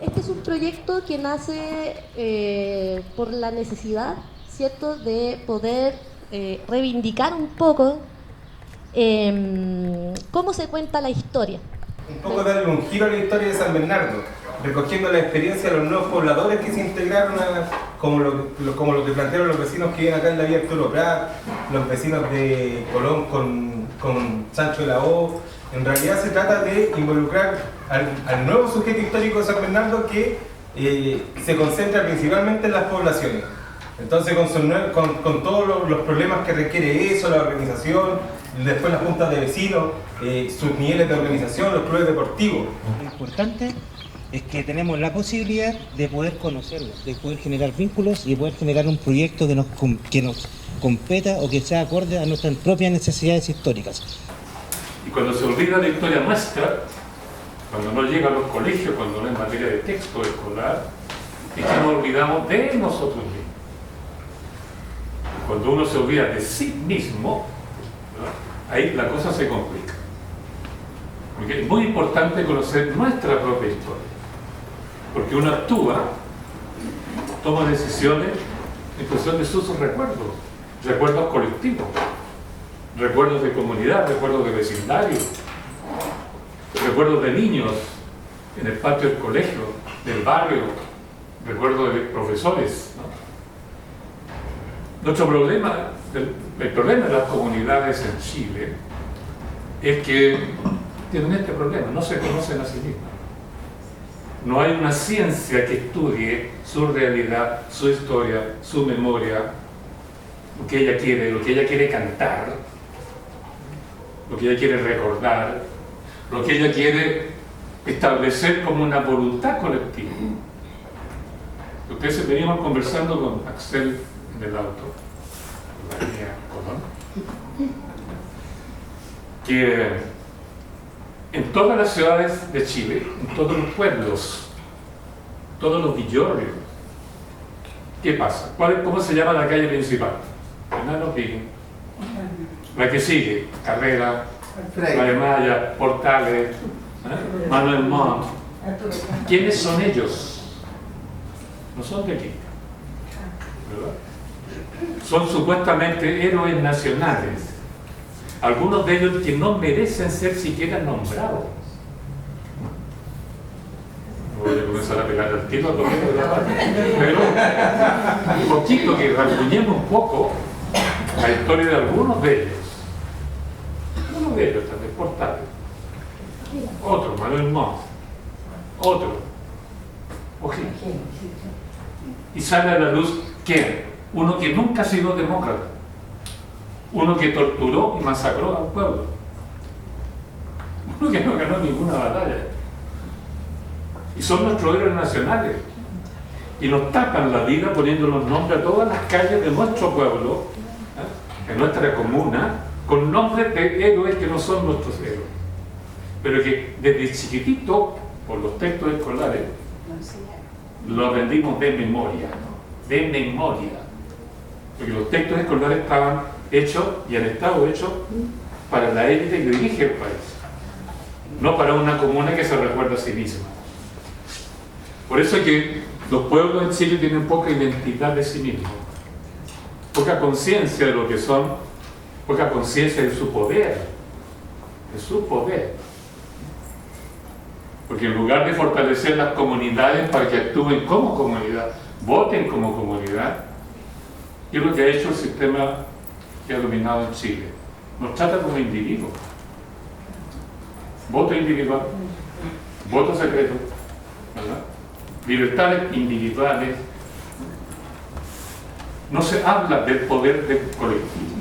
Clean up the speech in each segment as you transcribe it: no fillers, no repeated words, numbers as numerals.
Este es un proyecto que nace por la necesidad, ¿cierto?, de poder reivindicar un poco cómo se cuenta la historia. Un poco darle un giro a la historia de San Bernardo, recogiendo la experiencia de los nuevos pobladores que se integraron, como lo que plantearon los vecinos que viven acá en la vía Arturo Prat, los vecinos de Colón con Sancho de la O. En realidad se trata de involucrar al nuevo sujeto histórico de San Bernardo que se concentra principalmente en las poblaciones. Entonces con todos los problemas que requiere eso, la organización, después las juntas de vecinos, sus niveles de organización, los clubes deportivos. Lo importante es que tenemos la posibilidad de poder conocerlos, de poder generar vínculos y poder generar un proyecto que nos competa o que sea acorde a nuestras propias necesidades históricas. Y cuando se olvida la historia nuestra, cuando no llega a los colegios, cuando no es materia de texto escolar, es que nos olvidamos de nosotros mismos. Cuando uno se olvida de sí mismo, ¿verdad?, ahí la cosa se complica. Porque es muy importante conocer nuestra propia historia. Porque uno actúa, toma decisiones en función de sus recuerdos, recuerdos colectivos, recuerdos de comunidad, recuerdos de vecindario, recuerdos de niños en el patio del colegio, del barrio, recuerdos de profesores, ¿no? Nuestro problema, el problema de las comunidades en Chile es que tienen este problema, no se conocen a sí mismas. No hay una ciencia que estudie su realidad, su historia, su memoria, lo que ella quiere cantar, lo que ella quiere recordar, lo que ella quiere establecer como una voluntad colectiva. Ustedes veníamos conversando con Axel en el auto, en la línea Colón, que en todas las ciudades de Chile, en todos los pueblos, todos los villorrios, ¿qué pasa? ¿Cómo se llama la calle principal? Enano Pino. La que sigue, Carrera, Alemaya, Portales, Manuel Montt. ¿Quiénes son ellos? No son de aquí, ¿verdad? Son supuestamente héroes nacionales. Algunos de ellos que no merecen ser siquiera nombrados. No voy a comenzar a pegar al tiro, pero un poquito que rasguñemos un poco la historia de algunos de ellos. Uno de ellos también, Portales. Otro, Manuel Montt. Otro, O'Higgins. Y sale a la luz, ¿quién? Uno que nunca ha sido demócrata. Uno que torturó y masacró al pueblo. Uno que no ganó ninguna batalla. Y son nuestros héroes nacionales. Y nos tapan la vida poniendo los nombres a todas las calles de nuestro pueblo, en nuestra comuna, con nombres de héroes que no son nuestros héroes. Pero que desde chiquitito, por los textos escolares, lo aprendimos de memoria. De memoria. Porque los textos escolares estaban hechos y han estado hechos para la élite que dirige el país, no para una comuna que se recuerda a sí misma. Por eso es que los pueblos en Chile tienen poca identidad de sí mismos, poca conciencia de lo que son, poca conciencia de su poder, porque en lugar de fortalecer las comunidades para que actúen como comunidad, voten como comunidad, ¿qué es lo que ha hecho el sistema que ha dominado en Chile? Nos trata como individuos. Voto individual, voto secreto, ¿verdad? Libertades individuales. No se habla del poder del colectivo,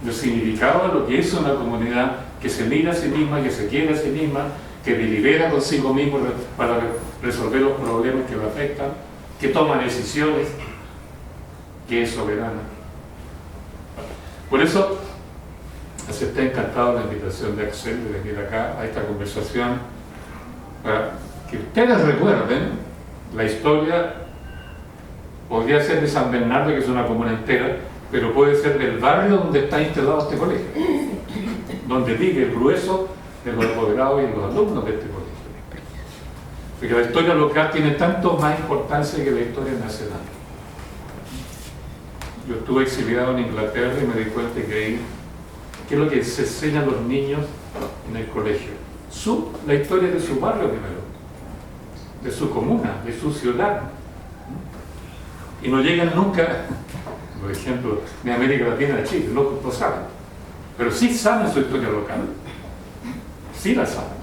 del significado de lo que es una comunidad que se mira a sí misma, que se quiere a sí misma, que delibera consigo mismo para resolver los problemas que lo afectan, que toma decisiones, que es soberana. Por eso acepté encantado la invitación de Axel de venir acá a esta conversación para que ustedes recuerden la historia. Podría ser de San Bernardo, que es una comuna entera, pero puede ser del barrio donde está instalado este colegio, donde vive el grueso de los apoderados y los alumnos de este colegio. Porque la historia local tiene tanto más importancia que la historia nacional. Yo estuve exiliado en Inglaterra y me di cuenta que ahí, ¿qué es lo que se enseña a los niños en el colegio? La historia de su barrio primero, de su comuna, de su ciudad. Y no llegan nunca, por ejemplo, de América Latina a Chile, no lo saben. Pero sí saben su historia local. Sí la saben.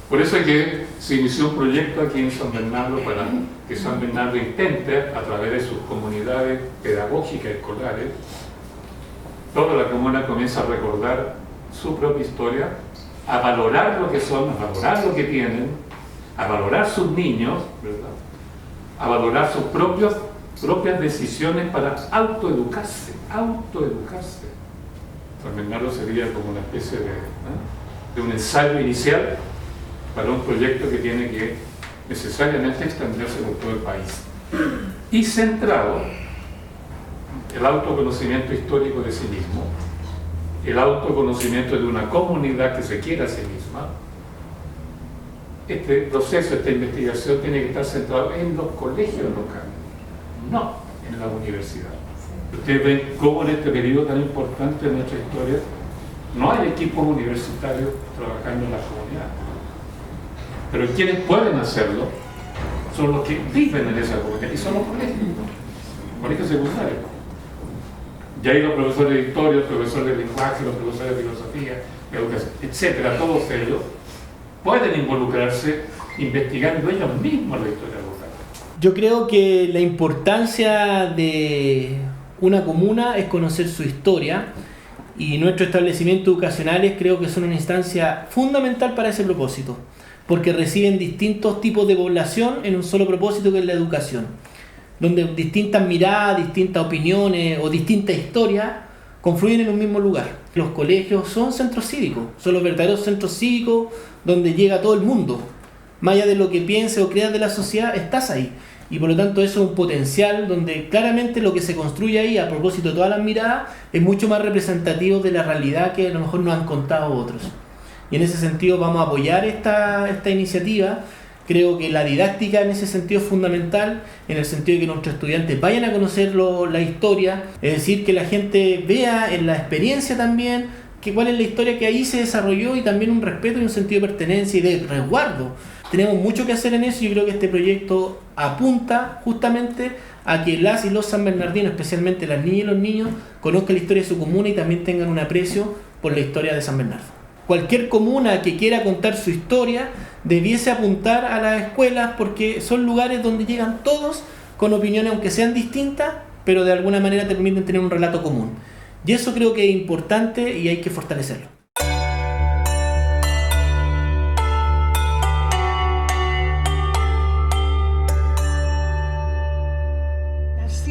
Por eso es que se inició un proyecto aquí en San Bernardo para que San Bernardo intente, a través de sus comunidades pedagógicas escolares, toda la comuna comienza a recordar su propia historia, a valorar lo que son, a valorar lo que tienen, a valorar sus niños, ¿verdad? A valorar sus propias decisiones para autoeducarse. San Bernardo sería como una especie de un ensayo inicial para un proyecto que tiene que necesariamente extenderse por todo el país. Y centrado el autoconocimiento histórico de sí mismo, el autoconocimiento de una comunidad que se quiere a sí misma. Este proceso, esta investigación tiene que estar centrado en los colegios locales, no en la universidad. Ustedes ven cómo en este periodo tan importante de nuestra historia no hay equipos universitarios trabajando en la comunidad. Pero quienes pueden hacerlo son los que viven en esa comunidad y son los colegios secundarios. Y ahí los profesores de historia, los profesores de lenguaje, los profesores de filosofía, educación, etcétera, todos ellos pueden involucrarse investigando ellos mismos la historia local. Yo creo que la importancia de una comuna es conocer su historia, y nuestros establecimientos educacionales creo que son una instancia fundamental para ese propósito, porque reciben distintos tipos de población en un solo propósito, que es la educación, donde distintas miradas, distintas opiniones o distintas historias confluyen en un mismo lugar. Los colegios son centros cívicos, son los verdaderos centros cívicos donde llega todo el mundo. Más allá de lo que pienses o creas de la sociedad, estás ahí. Y por lo tanto eso es un potencial donde claramente lo que se construye ahí, a propósito de todas las miradas, es mucho más representativo de la realidad que a lo mejor nos han contado otros. Y en ese sentido vamos a apoyar esta iniciativa. Creo que la didáctica en ese sentido es fundamental, en el sentido de que nuestros estudiantes vayan a conocer la historia, es decir, que la gente vea en la experiencia también cuál es la historia que ahí se desarrolló, y también un respeto y un sentido de pertenencia y de resguardo. Tenemos mucho que hacer en eso, y yo creo que este proyecto apunta justamente a que las y los sanbernardinos, especialmente las niñas y los niños, conozcan la historia de su comuna y también tengan un aprecio por la historia de San Bernardo. Cualquier comuna que quiera contar su historia debiese apuntar a las escuelas, porque son lugares donde llegan todos con opiniones, aunque sean distintas, pero de alguna manera te permiten tener un relato común. Y eso creo que es importante y hay que fortalecerlo. Nací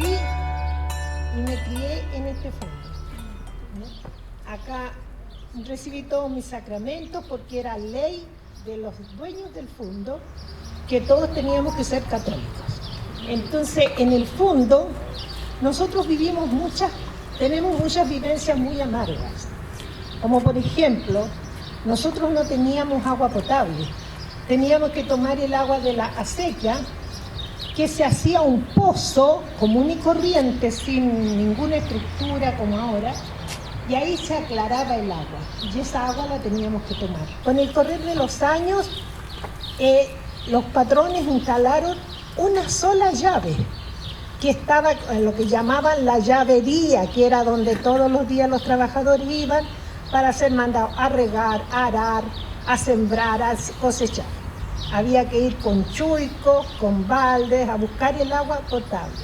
y me crié en este fondo, ¿no? Acá recibí todos mis sacramentos porque era ley de los dueños del fondo que todos teníamos que ser católicos. Entonces, en el fondo, nosotros tenemos muchas vivencias muy amargas. Como por ejemplo, nosotros no teníamos agua potable. Teníamos que tomar el agua de la acequia, que se hacía un pozo común y corriente, sin ninguna estructura como ahora, y ahí se aclaraba el agua, y esa agua la teníamos que tomar. Con el correr de los años, los patrones instalaron una sola llave, que estaba en lo que llamaban la llavería, que era donde todos los días los trabajadores iban para ser mandados a regar, a arar, a sembrar, a cosechar. Había que ir con chuicos, con baldes, a buscar el agua potable.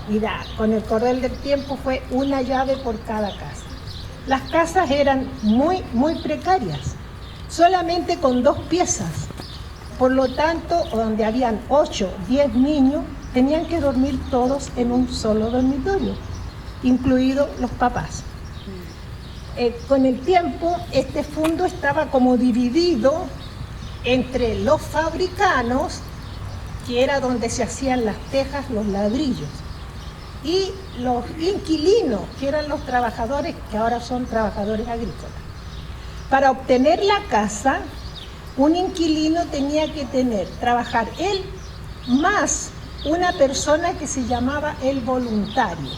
Y con el correr del tiempo fue una llave por cada casa. Las casas eran muy, muy precarias, solamente con 2 piezas. Por lo tanto, donde habían 8, 10 niños, tenían que dormir todos en un solo dormitorio, incluidos los papás. Con el tiempo, este fondo estaba como dividido entre los fabricanos, que era donde se hacían las tejas, los ladrillos, y los inquilinos, que eran los trabajadores, que ahora son trabajadores agrícolas. Para obtener la casa, un inquilino tenía que trabajar él más una persona que se llamaba el voluntario.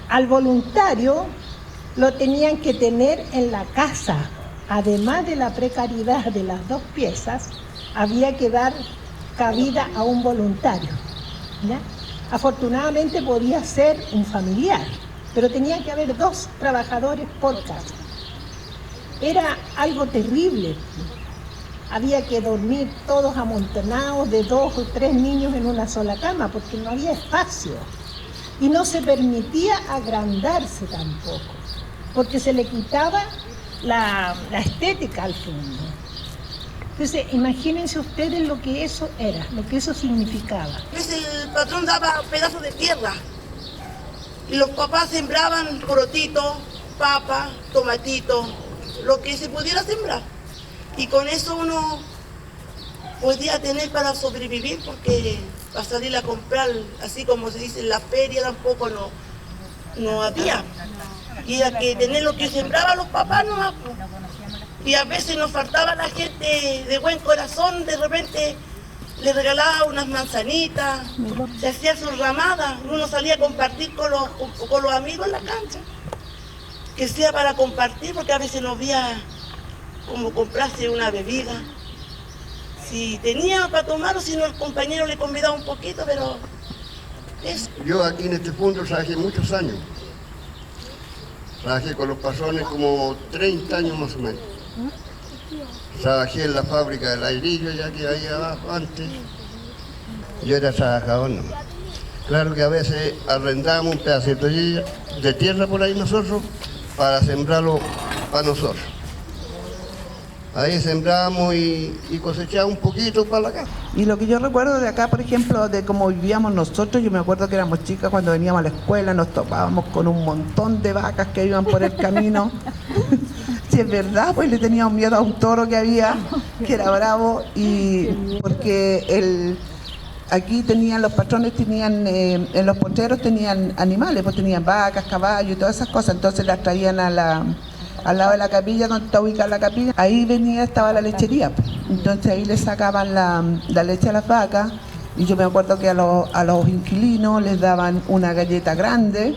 Al voluntario lo tenían que tener en la casa. Además de la precariedad de las 2 piezas, había que dar cabida a un voluntario, ¿ya? Afortunadamente podía ser un familiar, pero tenía que haber 2 trabajadores por casa. Era algo terrible. Había que dormir todos amontonados de 2 o 3 niños en una sola cama porque no había espacio. Y no se permitía agrandarse tampoco, porque se le quitaba la estética al fondo. Entonces, imagínense ustedes lo que eso era, lo que eso significaba. El patrón daba pedazos de tierra y los papás sembraban porotitos, papa, tomatito, lo que se pudiera sembrar. Y con eso uno podía tener para sobrevivir, porque para salir a comprar, así como se dice en la feria, tampoco no había. Y era que tener lo que sembraban los papás nomás. Y a veces nos faltaba la gente de buen corazón, de repente le regalaba unas manzanitas, se hacía sus ramadas, uno salía a compartir con los amigos en la cancha. Que sea para compartir, porque a veces no había como comprarse una bebida. Si tenía para tomar o si no, el compañero le convidaba un poquito, pero eso. Yo aquí en este fondo trabajé muchos años. Trabajé con los patrones como 30 años más o menos. Trabajé en la fábrica de ladrillo, ya que ahí abajo antes. Yo era trabajador nomás. Claro que a veces arrendábamos un pedacito de tierra por ahí nosotros para sembrarlo para nosotros. Ahí sembrábamos y cosechábamos un poquito para la casa. Y lo que yo recuerdo de acá, por ejemplo, de cómo vivíamos nosotros, yo me acuerdo que éramos chicas cuando veníamos a la escuela, nos topábamos con un montón de vacas que iban por el camino. Si es verdad, pues le teníamos miedo a un toro que había, que era bravo, y porque aquí tenían, los patrones tenían, en los potreros tenían animales, pues tenían vacas, caballos y todas esas cosas, entonces las traían al lado de la capilla, donde está ubicada la capilla, ahí estaba la lechería, pues. Entonces ahí le sacaban la leche a las vacas, y yo me acuerdo que a los inquilinos les daban una galleta grande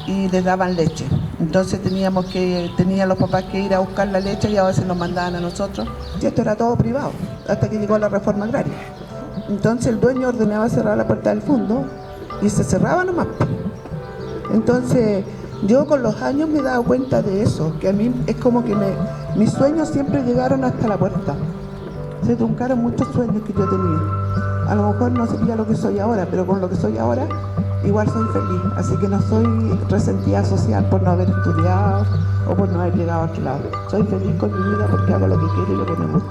y les daban leche. Entonces tenían los papás que ir a buscar la leche y a veces nos mandaban a nosotros. Y esto era todo privado, hasta que llegó la reforma agraria. Entonces el dueño ordenaba cerrar la puerta del fondo y se cerraba nomás. Entonces yo con los años me he dado cuenta de eso, que a mí es como que mis sueños siempre llegaron hasta la puerta. Se truncaron muchos sueños que yo tenía. A lo mejor no sería lo que soy ahora, pero con lo que soy ahora igual soy feliz. Así que no soy resentida social por no haber estudiado o por no haber llegado a otro lado. Soy feliz con mi vida porque hago lo que quiero y lo que me gusta.